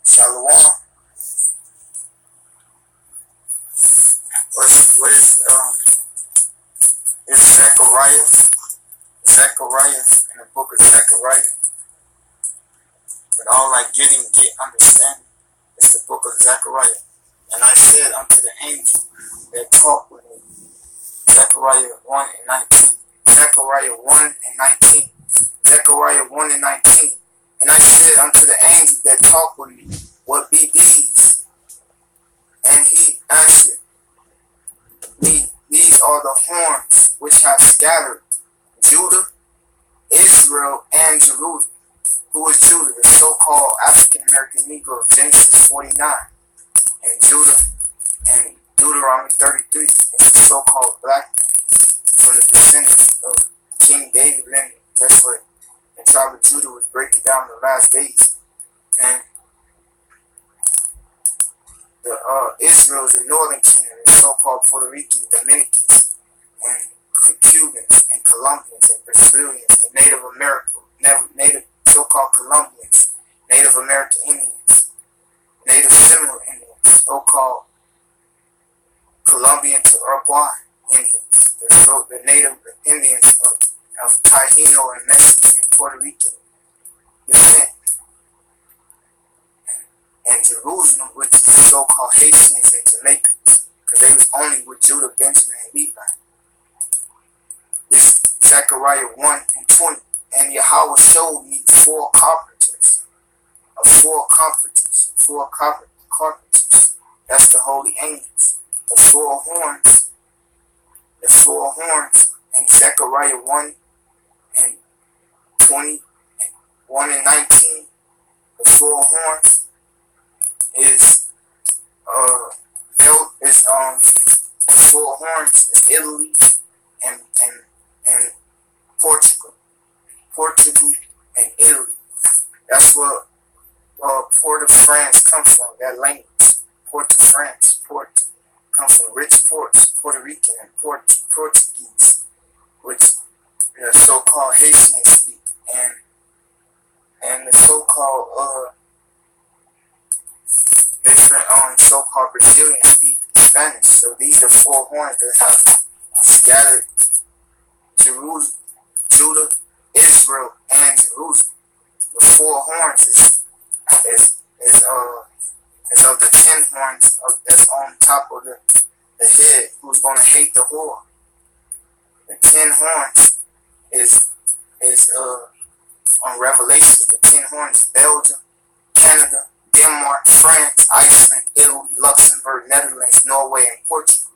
Shalom. What is Zechariah? Zechariah in the book of Zechariah. But all I get understanding is the book of Zechariah. And I said unto the angel that talked with me, Zechariah 1 and 19. Zechariah 1 and 19. Zechariah 1 and 19. And I said unto the angel that talked with me, what be these? And he answered me, these are the horns which have scattered Judah, Israel, and Jerusalem. Who is Judah? The so-called African-American Negro of Genesis 49. And Judah and Deuteronomy 33 is the so-called black from the descendants of King David lineage. That's what the tribe of Judah was breaking down in the last days. And the Israel is the northern kingdom, the so-called Puerto Rican, Dominicans, and Cubans, and Colombians, and Brazilians, and Native American, so-called Colombians, Native American Indians, Native Seminole Indians, so-called Colombian to Uruguay Indians, the Native Indians of Taino and Mexican and Puerto Rican descent, and Jerusalem, which is the so-called Haitians and Jamaicans, because they was only with Judah, Benjamin, and Levi. This Zechariah 1 and 20. And Yahweh showed me four carpenters. That's the holy angels. The four horns in Zechariah 1 and 20, 1 and 19. The four horns is the four horns is Italy and Portugal and Italy. That's where Port of France comes from, that language. Port of France. Port comes from rich ports, Puerto Rican and Portuguese, which the so-called Haitians speak, and the so-called different so-called Brazilians speak Spanish. So these are four horns that have scattered Jerusalem, Judah, Israel, and Jerusalem. The four horns is of the 10 horns that's on top of the head, who's going to hate the whore. The 10 horns is on Revelation. The 10 horns: Belgium, Canada, Denmark, France, Iceland, Italy, Luxembourg, Netherlands, Norway, and Portugal.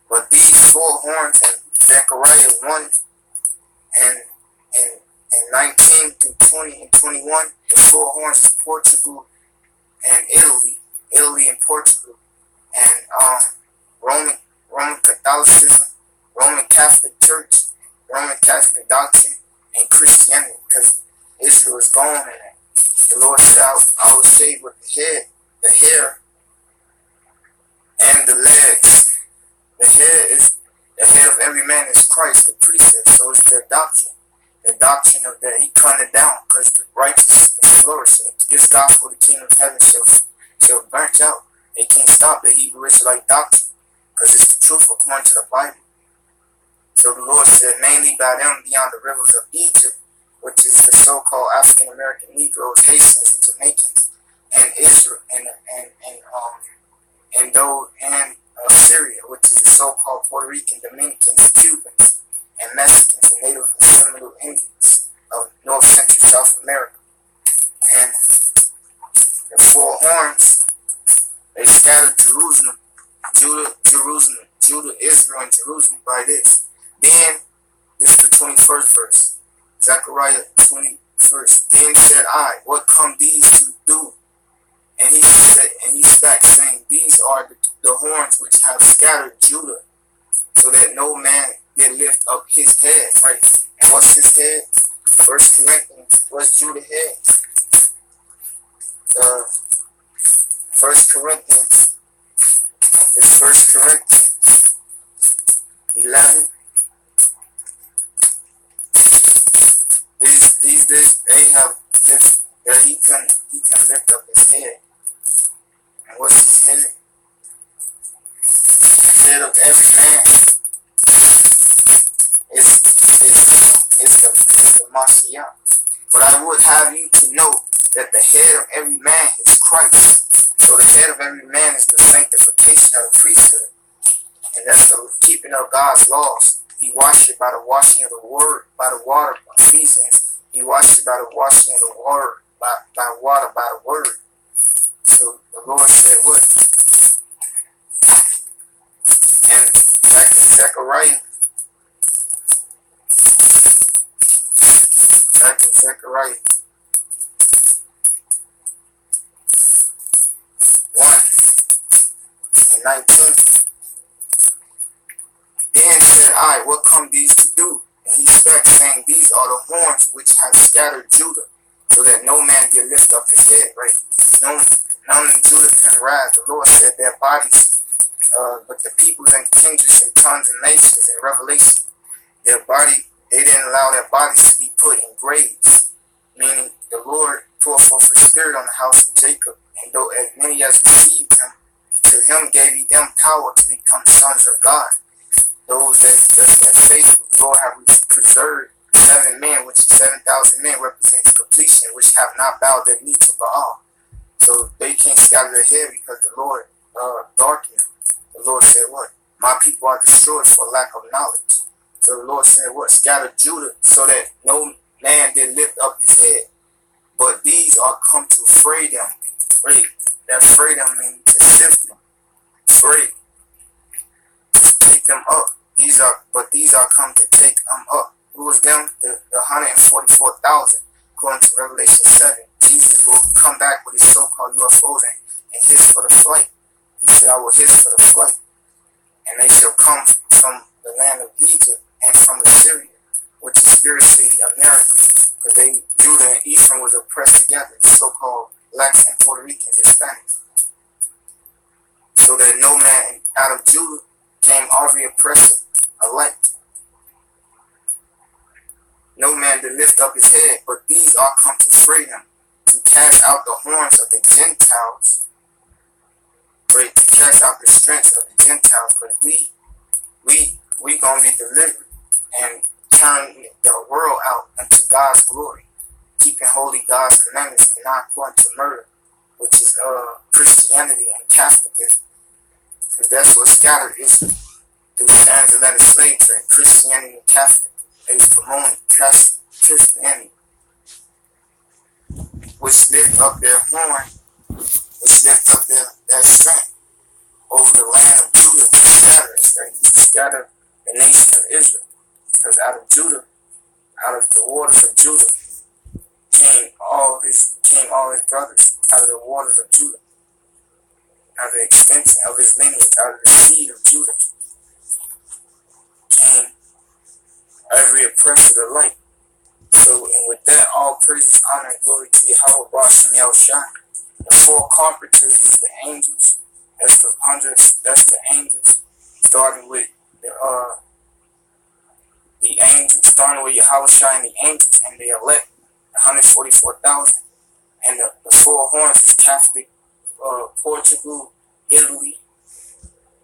But these four horns in Zechariah 1 and 19 through 20 and 21, the four horns is Portugal and Italy and Portugal, and Roman Catholicism, Roman Catholic Church, Roman Catholic doctrine, and Christianity, because Israel is gone in that. The Lord said, I will shave with the hair, and the legs. The head of every man is Christ, the precept. So is their doctrine. The doctrine of that he cut it down, because the righteousness is flourishing. This gospel, the kingdom of heaven shall branch out. They can't stop the Hebrew Israelite doctrine, because it's the truth according to the Bible. So the Lord said, mainly by them beyond the rivers of Egypt, which is the so-called African American Negroes, Haitians, and Jamaicans, and Israel, and Syria, which is the so-called Puerto Rican, Dominicans, Cubans, and Mexicans, and Native and Seminole Indians of North Central South America. And the four horns, they scattered Jerusalem, Judah, Israel, and Jerusalem by this. Then, this is the 21st verse, Zechariah 21st. Then said I, what come these to do? And he spake, saying, these are the horns which have scattered Judah, so that no man did lift up his head. Right? And what's his head? 1 Corinthians. What's Judah's head? 1 Corinthians is 1 Corinthians 11. These days they have this, that he can lift up his his head. And what's his head? The head of every man is the Mashiach. But I would have you to know that the head of every man is Christ. So the head of every man is the sanctification of the priesthood. And that's the keeping of God's laws. He washed it by the washing of the word, by the water, by Ephesians. He washed it by the washing of the water, by water, by the word. So the Lord said what? And back in Zechariah, Zechariah 1 and 19. Then said I, what come these to do? And he spake, saying, these are the horns which have scattered Judah, so that no man can lift up his head, right? None in Judah can rise. The Lord said their bodies, but the peoples and kindreds and tongues and nations in Revelation, their body, they didn't allow their bodies to be put in graves, meaning the Lord poured forth his spirit on the house of Jacob, and though as many as received him, to him gave he them power to become sons of God. Those that faithful, the Lord have preserved 7 men, which 7,000 men represents completion, which have not bowed their knee to Baal. So they can't scatter their head because the Lord darkened them. The Lord said what? My people are destroyed for lack of knowledge. So the Lord said what? Scatter Judah so that no man did lift up his head. But these are come to fray them. Fray. That fray them means to sift them. Fray. Take them up. These are come to take them up. Who was them? The 144,000, according to Revelation 7. Jesus will come back with his so-called UFOs and hiss for the flight. He said, I will hiss for the flight. And they shall come from the land of Egypt and from Assyria, which is spiritually America. Because Judah and Ephraim was oppressed together, so-called blacks and Puerto Ricans, Hispanics. So that no man out of Judah came every oppressor alike. No man to lift up his head, but these are come to free him, to cast out the horns of the Gentiles, right? To cast out the strength of the Gentiles, because we gonna be delivered and turn the world out unto God's glory, keeping holy God's commandments and not according to murder, which is Christianity and Catholicism. Because that's what scattered Israel through transatlantic slave trade, Christianity and Catholic. They was promoting Christianity, which lift up their horn, which lift up their strength over the land of Judah to scatter it, right? To scatter the nation of Israel. Because out of Judah, out of the waters of Judah, came all his brothers, out of the waters of Judah, out of the extension of his lineage, out of the seed of Judah, came every oppressor alike. So, and with that, all praises, honor, and glory to Yahweh, Ba'ashem Yahushua. The 4 carpenters is the angels. That's the hundreds. That's the angels. Starting with the angels, starting with Yahushua and the angels, and the elect, 144,000. And the 4 horns is Catholic, Portugal, Italy,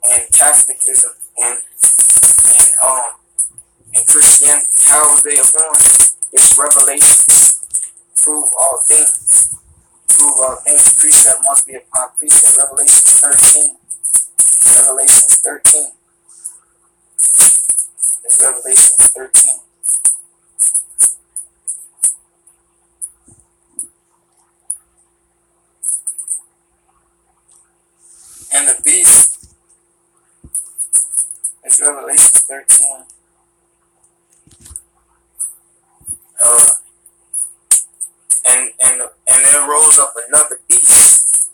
and Catholicism, and Christianity. How are they horns? It's Revelations. Prove all things. Prove all things. Precept must be upon precept. Revelations 13. Revelations 13. It's Revelations 13. And the beast is Revelation 13. And there rose up another beast,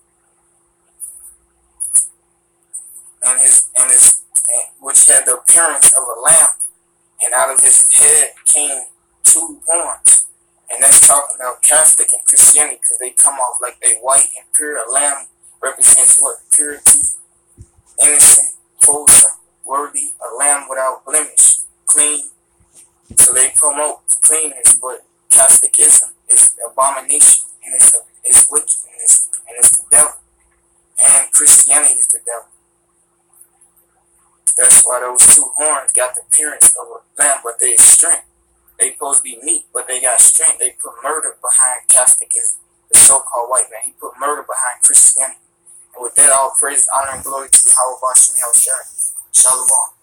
which had the appearance of a lamb, and out of his head came 2 horns. And that's talking about Catholic and Christianity, because they come off like they white and pure. A lamb represents what? Purity, innocent, wholesome, worthy, a lamb without blemish, clean. So they promote cleanness, but Catholicism is abomination, and it's wickedness, and it's Christianity is the devil. That's why those two horns got the appearance of a lamb, but they strength. They supposed to be meat, but they got strength. They put murder behind Catholicism, the so-called white man. He put murder behind Christianity. And with that, all praise, honor, and glory to Yahweh Bashem Yahushua. Shalom.